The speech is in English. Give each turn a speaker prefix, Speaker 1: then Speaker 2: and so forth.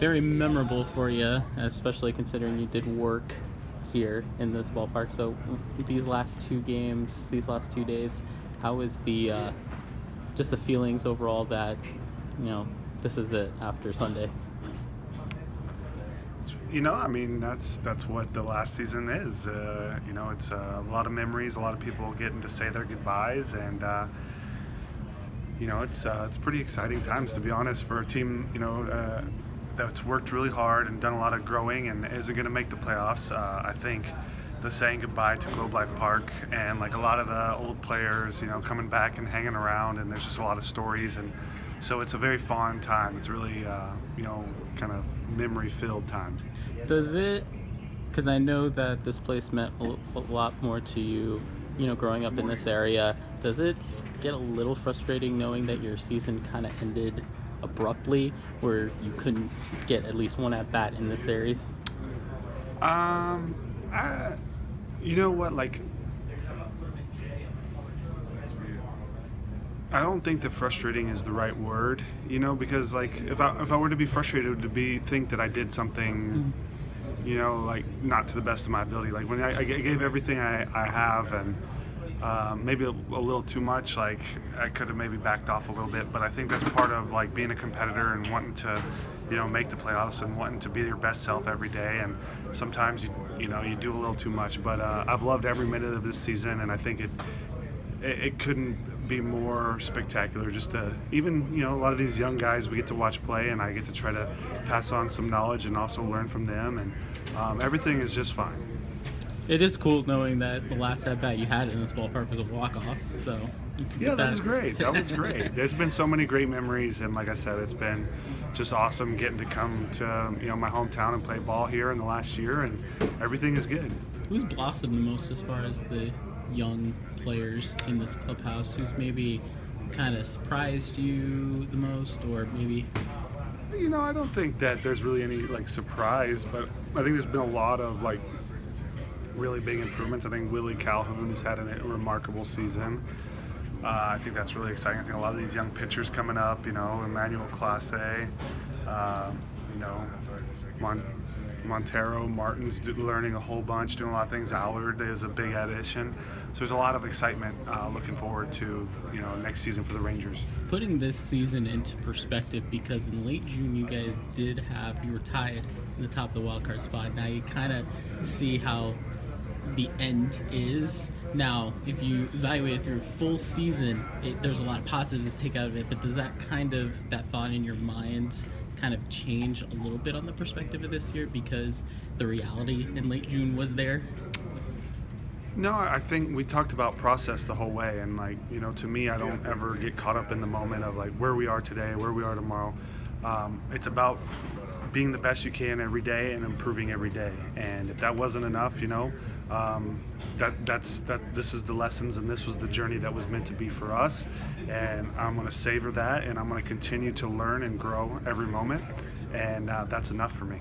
Speaker 1: very memorable for you, especially considering you did work here in this ballpark. So these last two games, these last 2 days, how is the just the feelings overall that you know this is it after Sunday?
Speaker 2: I mean, that's what the last season is. It's a lot of memories, a lot of people getting to say their goodbyes, and it's pretty exciting times, to be honest, for a team that's worked really hard and done a lot of growing and isn't going to make the playoffs. I think the saying goodbye to Globe Life Park and like a lot of the old players, coming back and hanging around, and there's just a lot of stories, and so it's a very fun time. It's really kind of memory-filled time.
Speaker 1: Does it? Because I know that this place meant a lot more to you, growing up in this area. Does it get a little frustrating knowing that your season kind of ended abruptly, where you couldn't get at least one at bat in the series?
Speaker 2: You know what? Like, I don't think that frustrating is the right word. Because like if I were to be frustrated, it would be think that I did something, like not to the best of my ability. Like when I gave everything I have, and maybe a little too much. Like I could have maybe backed off a little bit, but I think that's part of like being a competitor and wanting to, make the playoffs and wanting to be your best self every day. And sometimes you do a little too much. But I've loved every minute of this season, and I think it couldn't be more spectacular. Just to even a lot of these young guys we get to watch play, and I get to try to pass on some knowledge and also learn from them, and everything is just fine.
Speaker 1: It is cool knowing that the last at bat you had in this ballpark was a walk-off. So
Speaker 2: Yeah, that was great. That was great. There's been so many great memories, and like I said, it's been just awesome getting to come to my hometown and play ball here in the last year, and everything is good.
Speaker 1: Who's blossomed the most as far as the young players in this clubhouse? Who's maybe kind of surprised you the most, or maybe?
Speaker 2: I don't think that there's really any like surprise, but I think there's been a lot of like really big improvements. I think Willie Calhoun has had a remarkable season. I think that's really exciting. I think a lot of these young pitchers coming up, Emmanuel Clase, Montero, Martin's learning a whole bunch, doing a lot of things. Allard is a big addition. So there's a lot of excitement looking forward to, next season for the Rangers.
Speaker 1: Putting this season into perspective, because in late June you guys you were tied in the top of the wild card spot. Now you kind of see how the end is. Now, if you evaluate it through a full season, there's a lot of positives to take out of it, but does that thought in your mind kind of change a little bit on the perspective of this year because the reality in late June was there?
Speaker 2: No, I think we talked about process the whole way, and to me, I don't ever get caught up in the moment of like where we are today, where we are tomorrow. It's about being the best you can every day and improving every day. And if that wasn't enough, this is the lessons, and this was the journey that was meant to be for us. And I'm going to savor that, and I'm going to continue to learn and grow every moment. And that's enough for me.